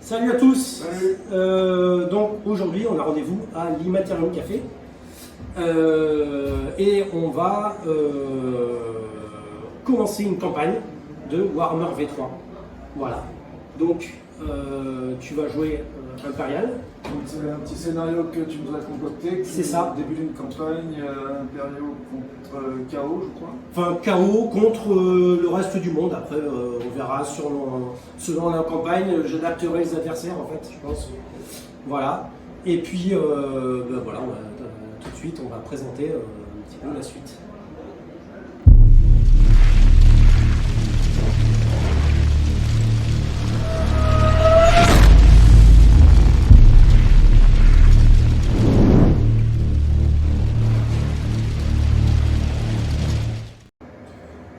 Salut à tous. Salut. Donc aujourd'hui on a rendez-vous à l'Immaterium Café et on va commencer une campagne de Warhammer V3. Voilà. Donc tu vas jouer Impérial. Donc c'est un petit scénario que tu nous as concocté. C'est ça. Début d'une campagne, Impériaux contre Chaos, je crois. Enfin, chaos contre le reste du monde. Après, on verra selon la campagne. J'adapterai les adversaires, en fait, je pense. Voilà. Et puis, voilà, tout de suite, on va présenter un petit peu la suite.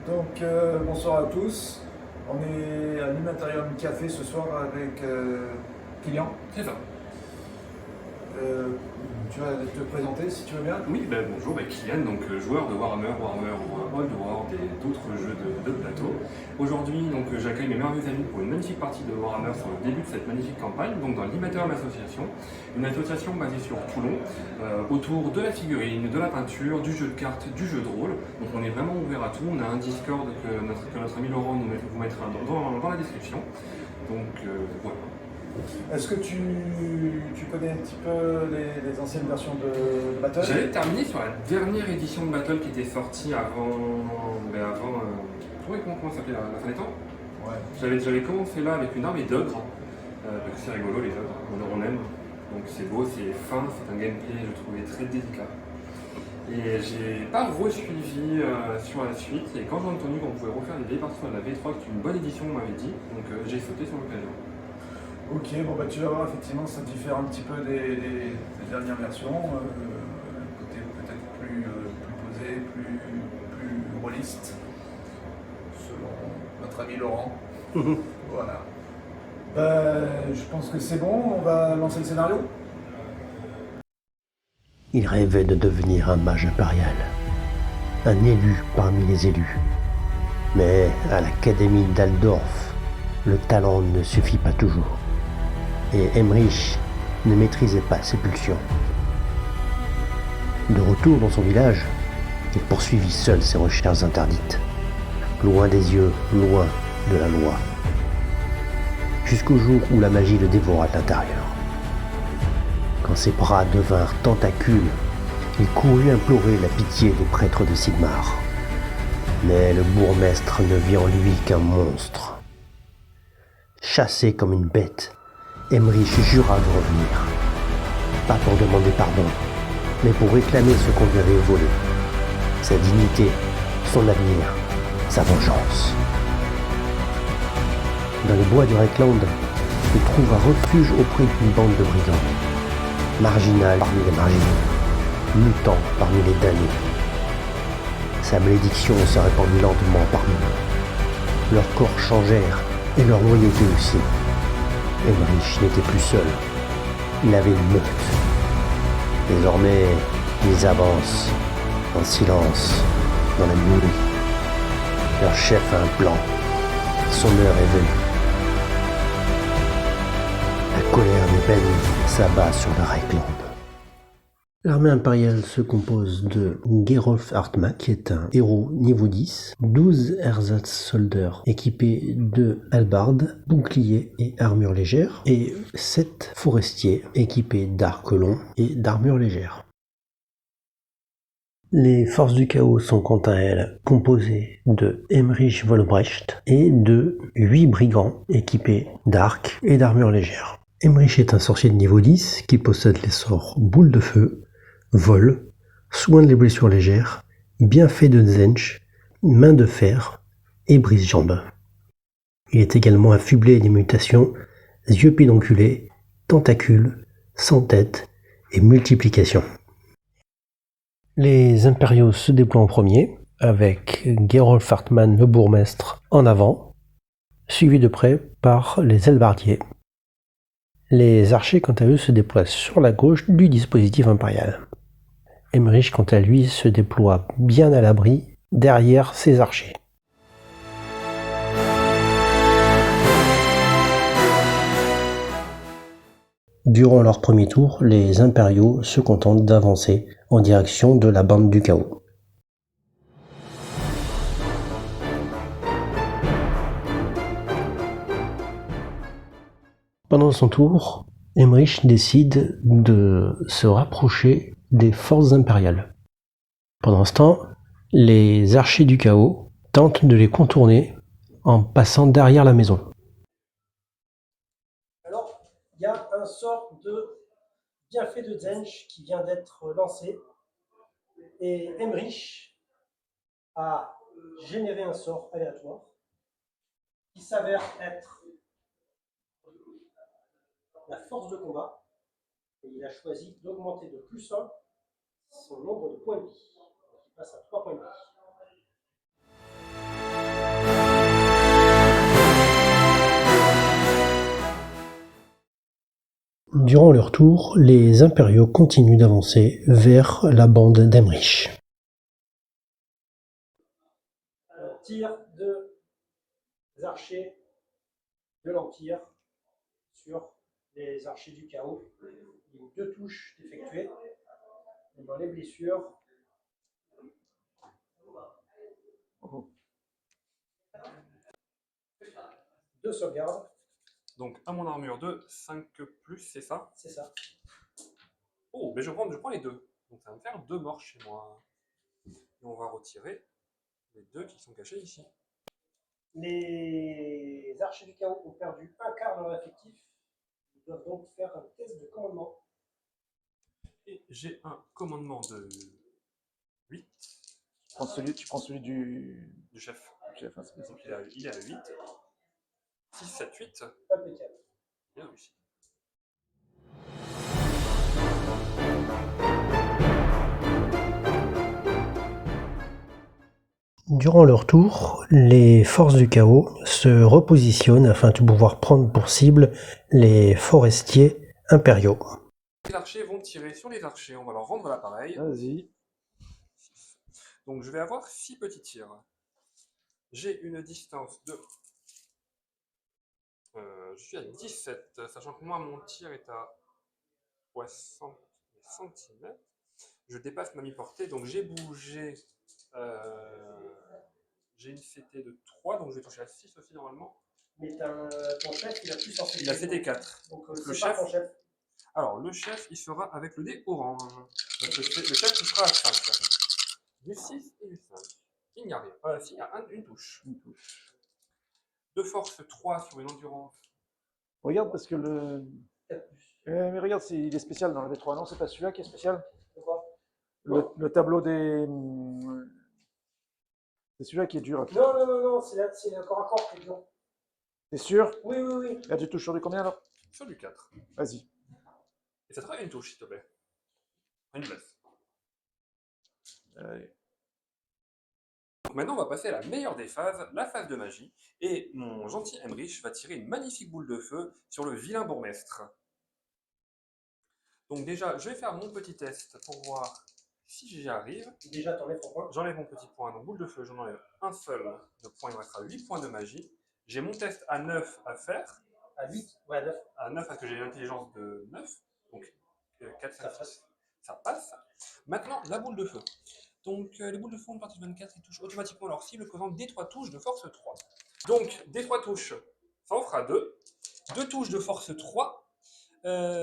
Donc bonsoir à tous. On est à l'Immaterium Café ce soir avec Kylian. C'est ça. Tu vas te présenter si tu veux bien. Oui, bonjour, Kylian, donc joueur de Warhammer, World War et d'autres jeux de plateau. Aujourd'hui, j'accueille mes merveilleux amis pour une magnifique partie de Warhammer sur le début de cette magnifique campagne, donc dans l'Immaterium Association, une association basée sur Toulon, autour de la figurine, de la peinture, du jeu de cartes, du jeu de rôle. Donc on est vraiment ouvert à tout. On a un Discord que notre ami Laurent vous mettra dans la description. Donc voilà. Est-ce que tu connais un petit peu les anciennes versions de Battle? J'avais terminé sur la dernière édition de Battle qui était sortie avant. Comment ça s'appelait la fin des temps? Ouais. J'avais commencé là avec une armée d'ogres, parce que c'est rigolo les ogres, on aime. Donc c'est beau, c'est fin, c'est un gameplay je trouvais très délicat. Et j'ai pas re-suivi sur la suite, et quand j'ai entendu qu'on pouvait refaire des vieilles parties sur la V3, que c'est une bonne édition, on m'avait dit, donc j'ai sauté sur l'occasion. Ok, bon tu vas voir, effectivement, ça diffère un petit peu des dernières versions. Côté peut-être plus posé, plus rôliste, selon notre ami Laurent. Voilà. Je pense que c'est bon, on va lancer le scénario. Il rêvait de devenir un mage impérial, un élu parmi les élus. Mais à l'Académie d'Aldorf, le talent ne suffit pas toujours. Et Emmerich ne maîtrisait pas ses pulsions. De retour dans son village, il poursuivit seul ses recherches interdites, loin des yeux, loin de la loi, jusqu'au jour où la magie le dévora de l'intérieur. Quand ses bras devinrent tentacules, il courut implorer la pitié des prêtres de Sigmar. Mais le bourgmestre ne vit en lui qu'un monstre. Chassé comme une bête, Emmerich jura de revenir, pas pour demander pardon, mais pour réclamer ce qu'on lui avait volé, sa dignité, son avenir, sa vengeance. Dans les bois du Reckland, il trouve un refuge auprès d'une bande de brigands, marginal parmi les marginaux, mutant parmi les damnés. Sa malédiction se répandit lentement parmi eux. Leurs corps changèrent et leur loyauté aussi. Emmerich n'était plus seul, il avait une meute. Désormais, ils avancent en silence dans la nuit. Leur chef a un plan, son heure est venue. La colère des peines s'abat sur le Reckland. L'armée impériale se compose de Gerolf Hartmann, qui est un héros niveau 10, 12 Ersatz-soldats équipés de hallebardes, boucliers et armures légères, et 7 forestiers équipés d'arcs longs et d'armures légères. Les forces du chaos sont quant à elles composées de Emmerich Volbrecht et de 8 brigands équipés d'arcs et d'armures légères. Emmerich est un sorcier de niveau 10 qui possède les sorts boule de feu, vol, soin des blessures légères, bienfait de Zench, main de fer et brise-jambes. Il est également affublé des mutations yeux pédonculés, tentacules, sans tête et multiplication. Les impériaux se déploient en premier, avec Gerolf Hartmann le bourgmestre en avant, suivi de près par les hallebardiers. Les archers, quant à eux, se déploient sur la gauche du dispositif impérial. Emmerich, quant à lui, se déploie bien à l'abri derrière ses archers. Durant leur premier tour, les impériaux se contentent d'avancer en direction de la bande du chaos. Pendant son tour, Emmerich décide de se rapprocher des forces impériales. Pendant ce temps, les archers du chaos tentent de les contourner en passant derrière la maison. Alors, il y a un sort de bienfait de Zench qui vient d'être lancé. Et Emmerich a généré un sort aléatoire qui s'avère être la force de combat. Et il a choisi d'augmenter de plus 1 son nombre de points de vie. Donc, il passe à 3 points de vie. Durant leur tour, les impériaux continuent d'avancer vers la bande d'Emmerich. Tir des archers de l'Empire sur les archers du chaos. Il y a 2 touches effectuées. Et dans les blessures, deux sauvegardes. Donc à mon armure de 5 plus, c'est ça? C'est ça. Oh, mais je prends les deux. Donc ça va me faire 2 morts chez moi. Et on va retirer les 2 qui sont cachés ici. Les archers du chaos ont perdu un quart de leur effectif. Ils doivent donc faire un test de commandement. Et j'ai un commandement de 8 Tu prends celui du du chef. chef, hein, c'est bien ça. Donc il est à 8. 6, 7, 8. Impeccable. Bien réussi. Durant leur tour, les forces du chaos se repositionnent afin de pouvoir prendre pour cible les forestiers impériaux. Les archers vont tirer sur les archers. On va leur rendre l'appareil. Vas-y. Donc je vais avoir 6 petits tirs. J'ai une distance de... je suis à 17, sachant que moi mon tir est à 60 cm. Je dépasse ma mi-portée, donc j'ai bougé... j'ai une CT de 3, donc je vais toucher à 6 aussi normalement. Mais ton chef, il a plus en CT. Il a CT 4. Donc Le c'est pas chef, ton chef. alors le chef, il sera avec le dé orange. Donc le chef, il sera à 5. Du 6 et du 5. Il n'y a rien. Si, il y a une touche. De force 3 sur une endurance. Regarde parce que le. Mais regarde, il est spécial dans le V3. Non, c'est pas celui-là qui est spécial. C'est quoi? Le tableau des. C'est celui-là qui est dur. Non, c'est le corps à corps qui est dur. T'es sûr? Oui. Là, tu touches sur du combien alors? Sur du 4. Vas-y. Et ça sera une touche, s'il te plaît. Une blesse. Allez. Donc maintenant, on va passer à la meilleure des phases, la phase de magie. Et mon gentil Emmerich va tirer une magnifique boule de feu sur le vilain bourgmestre. Donc déjà, je vais faire mon petit test pour voir si j'y arrive. Déjà, t'enlèves ton point. J'enlève mon petit point, donc boule de feu, j'en enlève un seul de point, il me restera 8 points de magie. J'ai mon test à 9 à faire. À 8? Ouais, 9. À 9 parce que j'ai une intelligence de 9. Donc 4, Ça passe. Ça passe. Maintenant, la boule de feu. Donc les boules de feu, une partie de 24, ils touchent automatiquement leur cible, causant des 3 touches de force 3. Donc des 3 touches, ça en fera 2. 2 touches de force 3.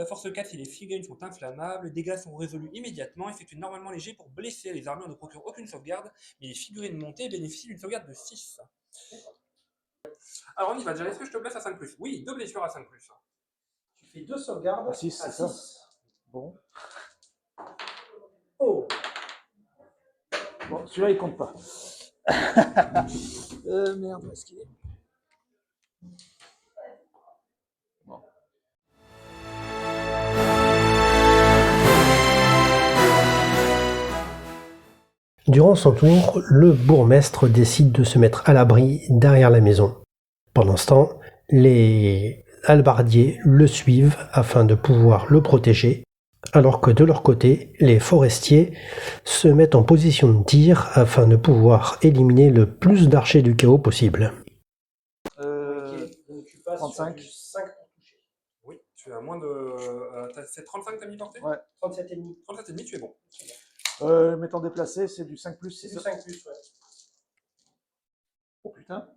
Force 4 si les figurines sont inflammables, les dégâts sont résolus immédiatement, effectuent normalement léger pour blesser. Les armures ne procurent aucune sauvegarde, mais les figurines montées bénéficient d'une sauvegarde de 6. Alors on y va déjà, est-ce que je te blesse à 5 +? Oui, 2 blessures à 5 +. Tu fais 2 sauvegardes À 6, c'est ça? Bon. Oh. Bon, celui-là, il compte pas. Merde, où est-ce qu'il est? Bon. Durant son tour, le bourgmestre décide de se mettre à l'abri derrière la maison. Pendant ce temps, les hallebardiers le suivent afin de pouvoir le protéger, alors que de leur côté, les forestiers se mettent en position de tir afin de pouvoir éliminer le plus d'archers du chaos possible. Ok, donc tu passes 35. sur du 5 pour toucher. Oui, Tu es à moins de. C'est 35 t'as mis portée? Ouais. 37,5. 37,5, tu es bon. M'étant déplacé, c'est du 5+, C'est c'est du ça? 5 plus, ouais. Oh putain,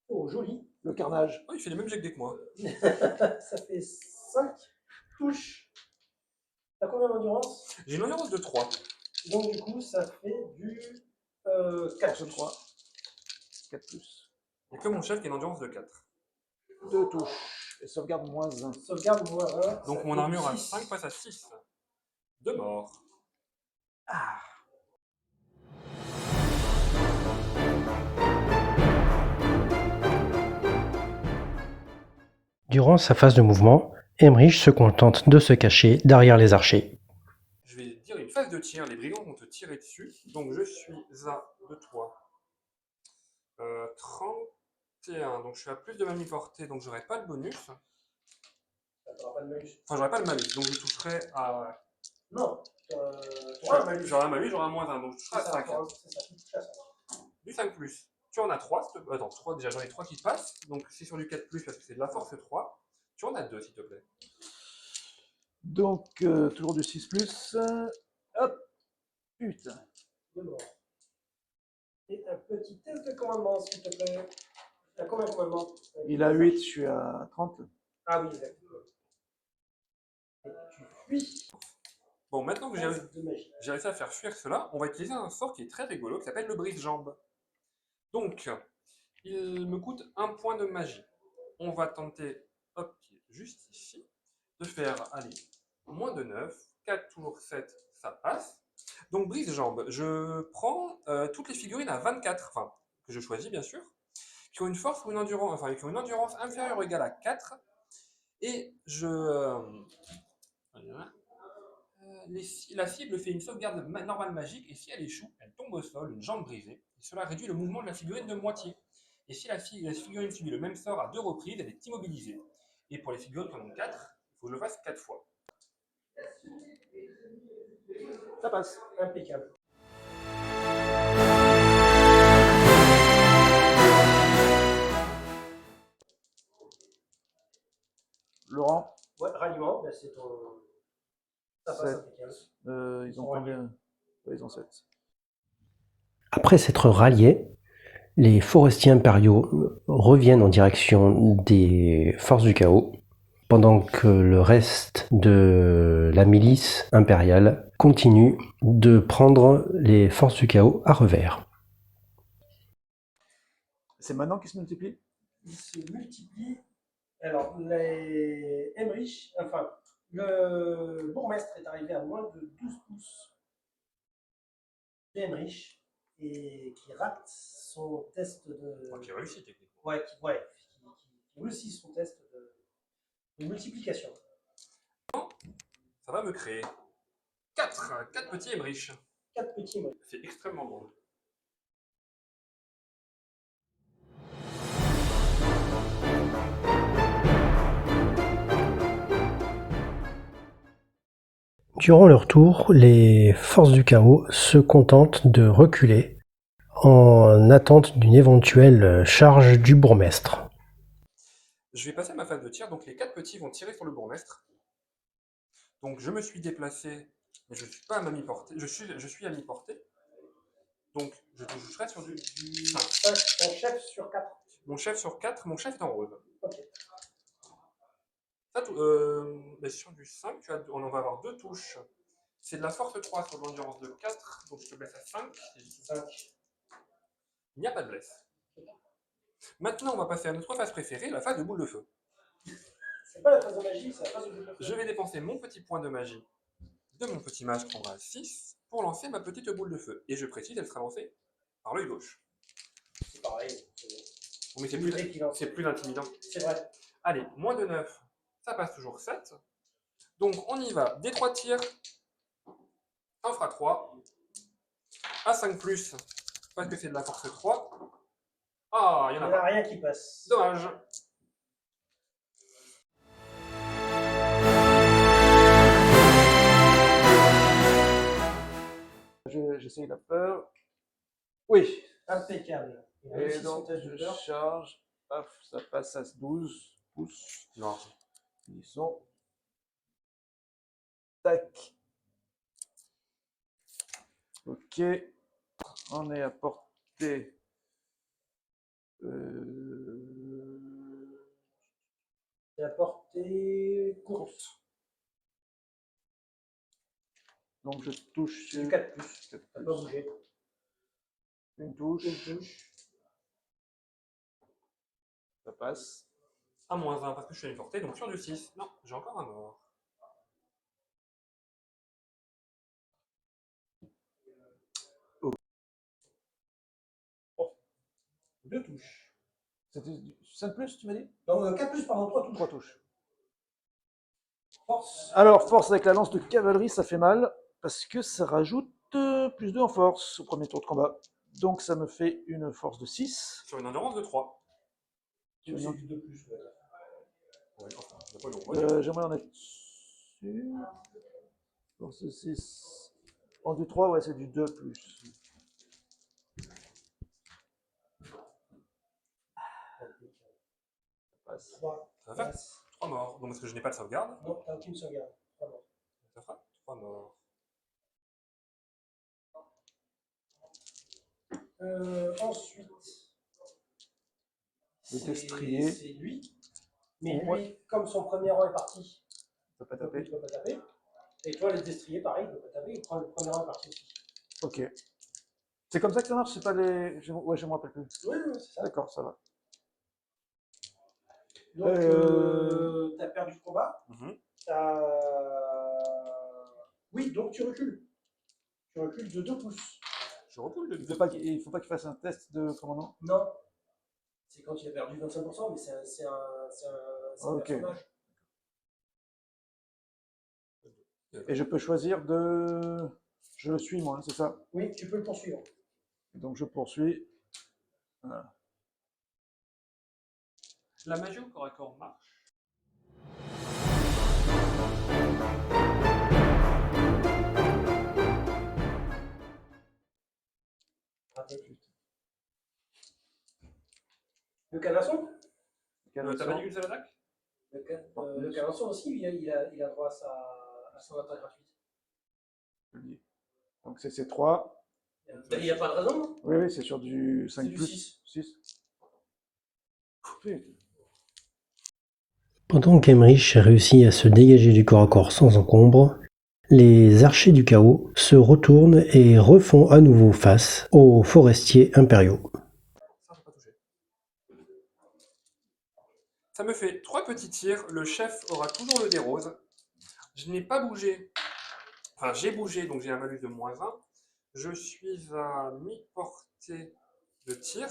Oh, joli. le carnage. Oh, il fait les mêmes jets que moi. Ça fait 5 touches. T'as combien d'endurance? J'ai une endurance de 3. Donc du coup, ça fait du 4 Force 3. 4+. Il n'y a que mon chef qui a une endurance de 4. 2 touches. Et sauvegarde -1. Sauvegarde moins 1. Donc mon armure à 5 passe à 6. 2 morts. Ah. Durant sa phase de mouvement, Emmerich se contente de se cacher derrière les archers. Je vais dire une phase de tir. Les brigands vont te tirer dessus. Donc je suis à de toi. 31. Donc je suis à plus de ma mi-portée. Donc j'aurai pas le bonus. T'auras pas de malus. Enfin, j'aurai pas le malus. Donc je toucherai à. Non. T'auras un malus. J'aurai un malus, j'aurai un -1. Donc je toucherai à C'est ça, 5. c'est ça, tu touches à 5. Du 5 plus. Tu en as 3. Attends, 3 déjà, j'en ai 3 qui passent. Donc c'est sur du 4 plus parce que c'est de la force 3. Tu en as 2 s'il te plaît. Donc, toujours du 6+. Hop. Putain. De mort. Et un petit test de commandement, s'il te plaît. Il a combien de commandement? Il a 8, je suis à 30. Ah oui, exactement. Et tu fuis. Bon, maintenant que Test de magie. j'ai réussi à faire fuir cela, on va utiliser un sort qui est très rigolo, qui s'appelle le brise-jambe. Donc, il me coûte 1 point de magie. On va tenter, hop, qui est juste ici, de faire, allez, moins de 9, 4, toujours 7, ça passe. Donc, brise-jambe, je prends toutes les figurines à 24, enfin, que je choisis bien sûr, qui ont une force ou une endurance, enfin, qui ont une endurance inférieure ou égale à 4, et la cible fait une sauvegarde normale magique et si elle échoue, elle tombe au sol, une jambe brisée. Et cela réduit le mouvement de la figurine de moitié. Et si la figurine subit le même sort à 2 reprises, elle est immobilisée. Et pour les figurines qui en ont 4, il faut que je le fasse 4 fois. Ça passe. Impeccable. Laurent, Ouais, ralliement, ben c'est ton. Ça passe 7. impeccable. Ils ont combien? Ils ont 7. Après s'être ralliés, les forestiers impériaux reviennent en direction des forces du chaos, pendant que le reste de la milice impériale continue de prendre les forces du chaos à revers. C'est maintenant qu'ils se multiplient? Ils se multiplient. Alors, les Emmerich, enfin, le bourgmestre est arrivé à moins de 12 pouces d'Emmerich et qui rate son test de. Donc, j'ai réussi techniquement. Ouais, qui réussit son test de multiplication. Ça va me créer 4 petits Emmerich. 4 petits Emmerich. C'est extrêmement bon. Durant leur tour, les forces du chaos se contentent de reculer en attente d'une éventuelle charge du bourgmestre. Je vais passer à ma phase de tir, donc les 4 petits vont tirer sur le bourgmestre. Donc je me suis déplacé, mais je ne suis pas à ma mi-portée. Je suis à mi-portée. Donc je toucherai sur du 5. Ton chef sur 4. Mon chef sur 4, mon chef est en rose. Ok. Ça, mais sur du 5, on va avoir 2 touches. C'est de la force 3 sur l'endurance de 4, donc je te blesse à 5. 5. Il n'y a pas de blesse. Maintenant, on va passer à notre phase préférée, la phase de boule de feu. C'est pas la phase de magie, c'est la phase de boule de feu. Je vais dépenser mon petit point de magie de mon petit mage qui prendra 6 pour lancer ma petite boule de feu. Et je précise, elle sera lancée par l'œil gauche. C'est pareil. Oh, mais c'est plus intimidant. C'est vrai. Allez, moins de 9, ça passe toujours 7. Donc on y va. Des 3 tirs, ça en fera 3. À 5 plus, parce que c'est de la force 3. Ah, il y en a pas. Rien qui passe. Dommage. J'essaye la peur. Oui. Impeccable. Et donc, je charge. Paf, ça passe à 12 pouces. Non. Ils sont Tac. Ok. On est à portée. C'est à portée courte. Donc je touche C'est du 4+. Ça Quatre va pas plus. bouger. Une touche. Une touche. Ça passe. À -1 parce que je suis à une portée, donc sur du 6. Non, j'ai encore un mort. Deux touches. C'était du 5 plus, tu m'as dit? Non, 4+, pardon, 3 touches. 3 touches. Force. Alors, force avec la lance de cavalerie, ça fait mal, parce que ça rajoute plus 2 en force au premier tour de combat. Donc ça me fait une force de 6. Sur une endurance de 3. C'est du 2+. Ouais. Ouais, enfin, j'ai pas le J'aimerais en être sûr. Force de 6. En du 3, ouais, c'est du 2 plus. Ça passe. 3. Ça va faire 3 morts. Donc, parce que je n'ai pas de sauvegarde. Non, t'as aucune sauvegarde. 3 morts. Ça fera 3 morts. Ensuite, Le destrier. c'est lui. Mais lui, Ouais. comme son premier rang est parti, Ça peut il taper. ne peut pas taper. Et toi, les destriers, pareil, il ne peut pas taper. Il prend le premier rang est parti aussi. Ok. C'est comme ça que ça marche, c'est pas les. Ouais, je me rappelle plus. Oui, oui, c'est ça. D'accord, ça va. Donc, tu as perdu le combat. Oui, donc tu recules. Tu recules de 2 pouces. Je recule de Il 2. faut pas qu'il fasse un test de commandant. Non. C'est quand il a perdu 25%, mais c'est un Ok. personnage. Et je peux choisir de. Je le suis, moi, hein, c'est ça. Oui, tu peux le poursuivre. Donc je poursuis. Voilà. La magie au corps à corps marche. Le canasson T'as pas dit qu'une seule attaque? Le canasson aussi, il a droit à son attaque gratuite. Je le dis. Donc c'est ces 3. Il n'y a pas de raison, non? Oui, oui, c'est sur du 5 C'est du plus. 6. Pendant qu'Emmerich réussit à se dégager du corps à corps sans encombre, les archers du chaos se retournent et refont à nouveau face aux forestiers impériaux. Ça, j'ai pas touché. Ça me fait 3 petits tirs. Le chef aura toujours le dé rose. Je n'ai pas bougé. Enfin, j'ai bougé, donc j'ai un malus de -1. Je suis à mi-portée de tir,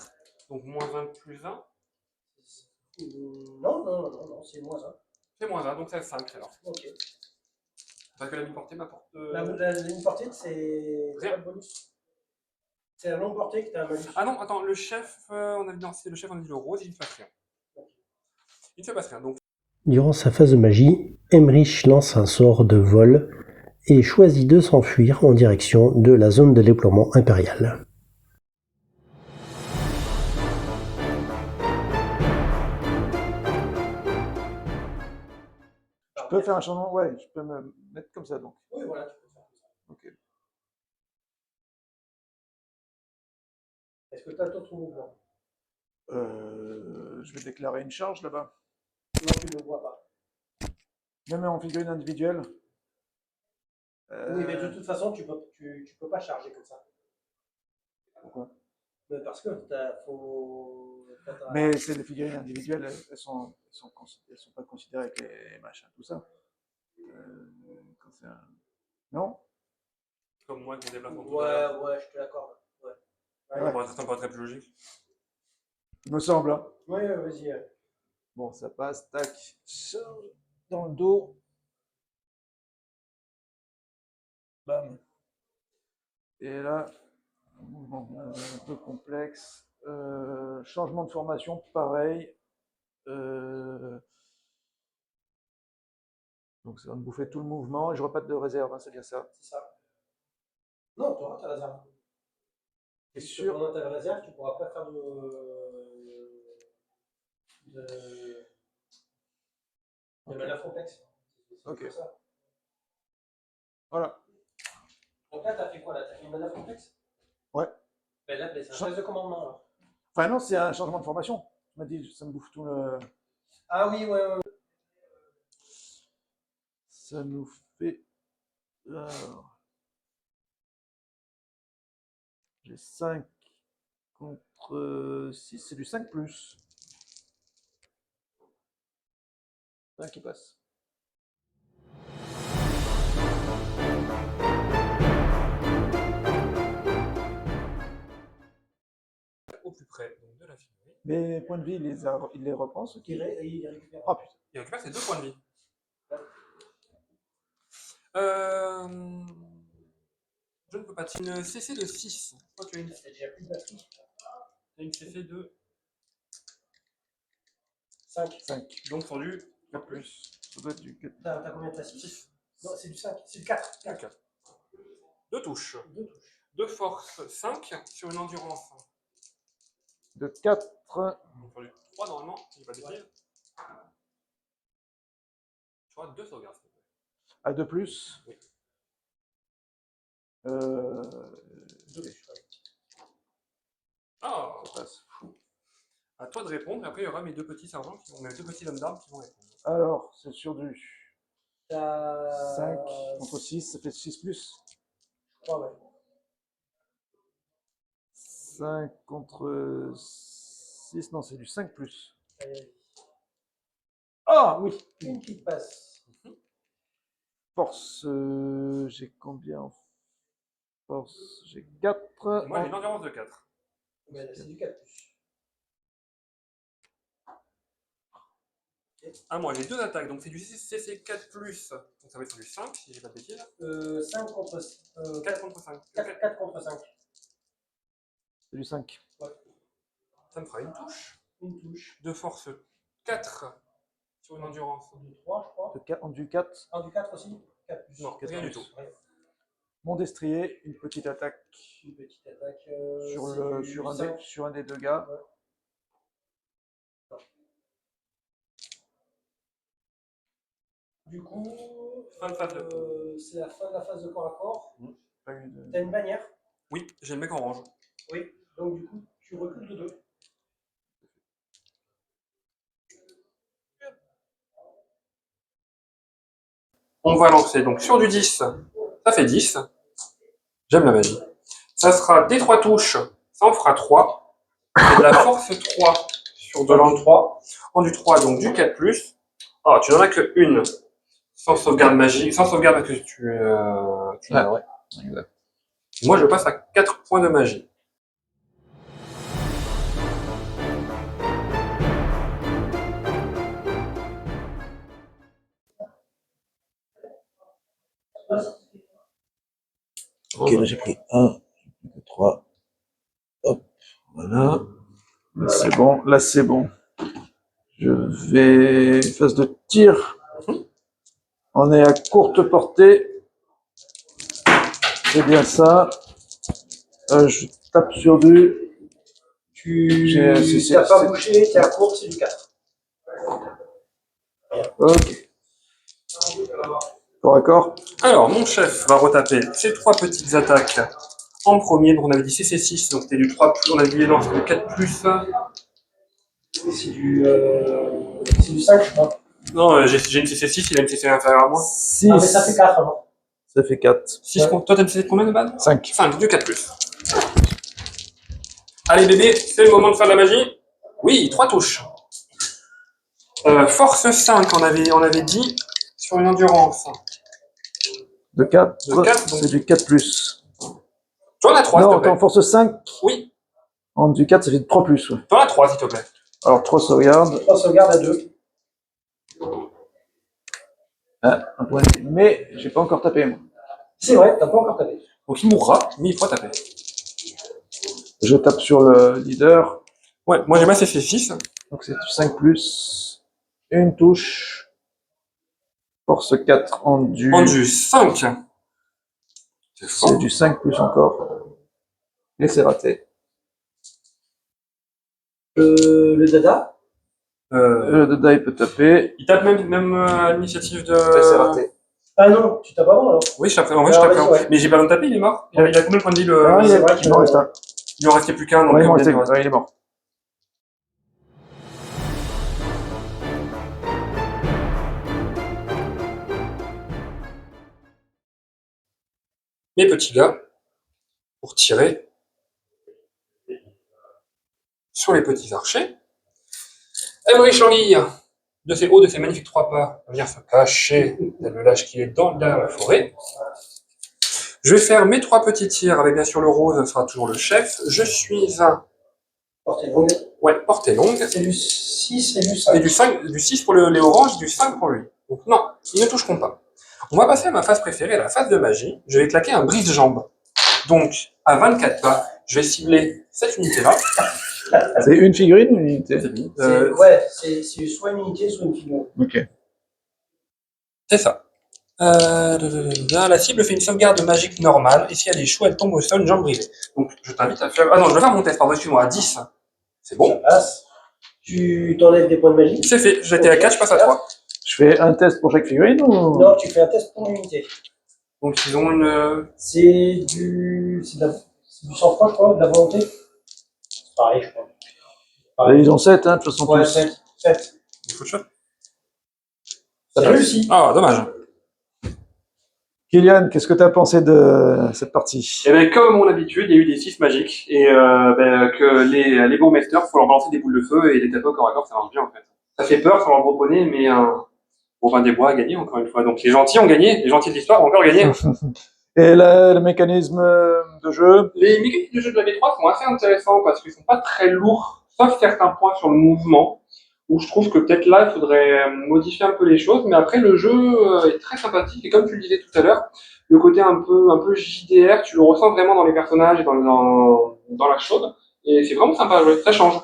donc -1 plus 1. Non, c'est -1. C'est -1, donc c'est 5 alors. Ok. Parce que la mi-portée m'apporte. La ligne portée, c'est Rien. pas de bonus. C'est la longue portée que tu as un malus. Ah non, attends, le chef, on a dit, non, c'est le chef, on a dit le rose, il ne se passe rien. Il ne se passe rien, donc. Durant sa phase de magie, Emmerich lance un sort de vol et choisit de s'enfuir en direction de la zone de déploiement impérial. Je peux faire un changement, ouais, je peux me mettre comme ça donc. Oui, voilà, tu peux faire ça. Ok. Est-ce que tu as d'autres mouvements? Je vais déclarer une charge là-bas. Non, tu ne le vois pas. Même en figurine individuelle. Oui, mais de toute façon, tu peux pas charger comme ça. Pourquoi? Parce que faut. Mais c'est les figurines individuelles, elles sont pas considérées avec les machins, tout ça. Quand c'est un... Non? Comme moi, avec mon déplacement tout à l'heure. Ouais, je te l'accorde. Ouais. Ça me paraît plus logique. Il me semble. Hein. Ouais, vas-y. Bon, ça passe, tac, charge dans le dos. Bam. Et là, mouvement un peu complexe. Changement de formation, pareil. Donc ça va me bouffer tout le mouvement et je n'aurai pas de réserve, hein, c'est bien ça. C'est ça. Non, tu auras ta réserve. Et Si sur... pendant ta réserve, tu ne pourras pas faire de Okay. manière complexe. Ok. Ça. Voilà. Donc là, t'as fait quoi là? T'as fait une manœuvre complexe? Ouais. Ben là, c'est un test de commandement alors. Enfin non, c'est un changement de formation. Tu m'as dit, ça me bouffe tout le... Ah oui, ouais. Ça nous fait... Alors, j'ai 5 contre 6, c'est du 5 plus. 5 qui passe. Au plus près donc, de l'infirmerie. Les points de vie, il les reprend, ceux qui... Il récupère. Ah putain. Il récupère ses 2 points de vie. Je ne peux pas. C'est une CC de 6. Toi, tu as une, C'est déjà plus de batterie. CC de 5. 5. donc sur du 4 plus. Ça doit être du 4. T'as combien de 6? Non, c'est du 5. C'est du 4. 4. 2 touches. 2 touches. De force 5 sur une endurance. De 4. Donc sur du 3 normalement, si je ne dis pas de bêtises. Tu auras 2 sauvegardes. À 2 plus. Oui. 2 touches. Ah, Ça passe. à toi de répondre. Et après, il y aura mes 2 petits sergents, mes 2 petits hommes d'armes qui vont répondre. Alors, c'est sur du 5 5 contre 6, ça fait 6 plus. 3, ouais. 5 contre 6, non, c'est du 5 plus. Ah oui, une qui passe. Force, j'ai combien en force? J'ai 4. Et moi, j'ai une endurance de 4. C'est du 4 plus. Ah, moi, j'ai 2 attaques, donc c'est du CC 4 plus. Donc ça va être sur du 5, si j'ai pas de bêtises. 5 contre 4 contre 5. 4 contre 5. C'est du 5. Ça me fera une touche. Une touche. De force 4 sur une endurance. Du 3, je crois. En du 4. Ah, du 4 aussi. 4 plus. Non, rien du tout. Mon destrier, une petite attaque Une petite attaque. sur un des deux gars. Ouais. Du coup, Fin de phase de c'est la fin de la phase de corps à corps. Pas eu de- T'as une bannière. Oui, j'ai le mec en orange. Oui. Donc du coup, tu recules de 2. On va lancer donc sur du 10. Ça fait 10. J'aime la magie. Ça sera des 3 touches. Ça en fera 3. Et de la force 3 sur de l'an 3. En du 3, donc du 4 plus. Ah, tu n'en as que une. Sans sauvegarde magique. Sans sauvegarde parce que tu ouais. Exact. Moi, je passe à 4 points de magie. Ok, là j'ai pris 1, 3. Hop, voilà. Là c'est bon, là c'est bon. Je vais phase de tir. On est à courte portée. C'est bien ça. Je tape sur du. Tu n'as pas bougé, tu es à court, c'est du 4. Ok. D'accord. Alors, mon chef va retaper ses 3 petites attaques en premier. Donc, on avait dit CC6, donc c'était du 3 plus. On avait dit non, c'était du 4 plus. C'est du 5, je crois. Non, j'ai une CC6, il a une CC inférieure à moi. 6. Ah, mais ça fait 4 avant. Ça fait 4. 6, toi, t'as une CC de combien de base 5. 5, du 4 plus. Allez, bébé, c'est le moment de faire de la magie. Oui, 3 touches. Force 5, on avait dit, sur une endurance. De 4. De 4, donc. C'est du 4 plus. Tu en as 3, s'il Non, te plaît. attends, force 5. Oui, En du 4, ça fait 3 plus. Ouais. tu en as 3, s'il te plaît. Alors 3 sauvegardes. 3 sauvegardes à 2. Ah, un point. Mais j'ai pas encore tapé, moi. C'est vrai, t'as pas encore tapé. Donc, il mourra, mais il faut taper. Je tape sur le leader. Ouais, moi j'ai ma CC6. Donc c'est du 5 plus. Une touche. Force 4 en du. En du 5. C'est C'est fort. du 5 plus encore. Et c'est raté. Le dada. Le dada il peut taper. Il tape même à l'initiative de. Et c'est raté. Ah non, tu tapes avant alors. Oui, je tape en vrai, je Alors, tape vas-y, avant. ouais. Mais j'ai pas besoin de taper, il est mort. Il a combien de points de vie le. Ah, c'est vrai il m'en reste un. Il en restait plus qu'un, donc Ouais, il m'en bien restait sûr. ouais, il est mort. Mes petits gars, pour tirer sur les petits archers. Emmerich Languille, de ses hauts, de ses magnifiques 3 pas, va venir se cacher, tel le lâche qui est derrière la forêt. Je vais faire mes 3 petits tirs avec bien sûr le rose, ce sera toujours le chef. Je suis un. Portée longue. Ouais, portée longue. C'est du 6 et du 5. Et du 6 pour les oranges, du 5 pour lui. Donc non, ils ne toucheront pas. On va passer à ma phase préférée, la phase de magie. Je vais claquer un brise-jambe. Donc, à 24 pas, je vais cibler cette unité-là. C'est une figurine ou une unité? Ouais, c'est soit une unité, soit une figure. Ok. C'est ça. La cible fait une sauvegarde magique normale, et si elle échoue, elle tombe au sol, une jambe brisée. Donc, je t'invite à faire. Ah non, je vais faire mon test, pardon, excuse-moi, à 10. C'est Ça bon. passe. Tu t'enlèves des points de magie. C'est fait. J'étais à 4, je passe à 3. Je fais un test pour chaque figurine ou? Non, tu fais un test pour l'unité. Donc, ils ont une. C'est du sang-froid, je crois, de la volonté. C'est pareil, je crois. Pareil. Ils ont 7, hein, de toute façon. Ouais, tous. 7. Il faut le shot. Ça réussit. Ah, dommage. Kylian, qu'est-ce que tu as pensé de cette partie? Et bien, comme à mon habitude, il y a eu des 6 magiques, et que les bourgmesters, il faut leur balancer des boules de feu, et les tapos corps à corps, ça marche bien en fait. Ça fait peur sur leur gros poney, mais Robin des Bois a gagné encore une fois. Donc les gentils ont gagné, les gentils de l'histoire ont encore gagné. Et le mécanisme de jeu? Les mécaniques de jeu de la V3 sont assez intéressants parce qu'ils sont pas très lourds, sauf certains points sur le mouvement, où je trouve que peut-être là, il faudrait modifier un peu les choses, mais après le jeu est très sympathique, et comme tu le disais tout à l'heure, le côté un peu JDR, tu le ressens vraiment dans les personnages et dans la chose, et c'est vraiment sympa à jouer, ça change.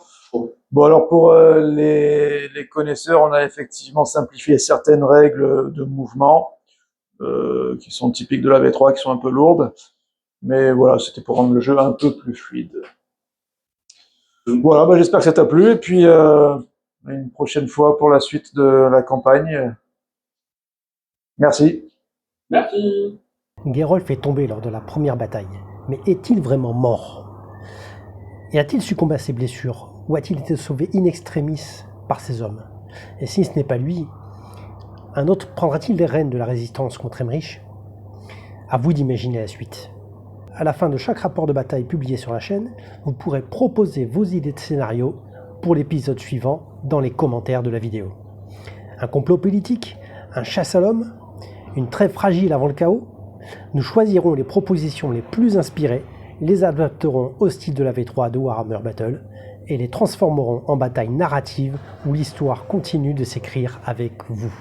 Bon, alors pour les connaisseurs, on a effectivement simplifié certaines règles de mouvement qui sont typiques de la V3, qui sont un peu lourdes. Mais voilà, c'était pour rendre le jeu un peu plus fluide. Voilà, bah, j'espère que ça t'a plu. Et puis, une prochaine fois pour la suite de la campagne. Merci. Merci. Geralt est tombé lors de la première bataille. Mais est-il vraiment mort? Et a-t-il succombé à ses blessures? Ou a-t-il été sauvé in extremis par ses hommes? Et si ce n'est pas lui, un autre prendra-t-il les rênes de la résistance contre Emmerich? À vous d'imaginer la suite. À la fin de chaque rapport de bataille publié sur la chaîne, vous pourrez proposer vos idées de scénario pour l'épisode suivant dans les commentaires de la vidéo. Un complot politique? Un chasse à l'homme? Une trêve fragile avant le chaos? Nous choisirons les propositions les plus inspirées, les adapterons au style de la V3 de Warhammer Battle et les transformerons en bataille narrative où l'histoire continue de s'écrire avec vous.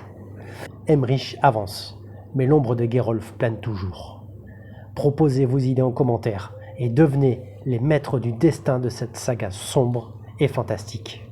Emmerich avance, mais l'ombre de Geralt plane toujours. Proposez vos idées en commentaire et devenez les maîtres du destin de cette saga sombre et fantastique.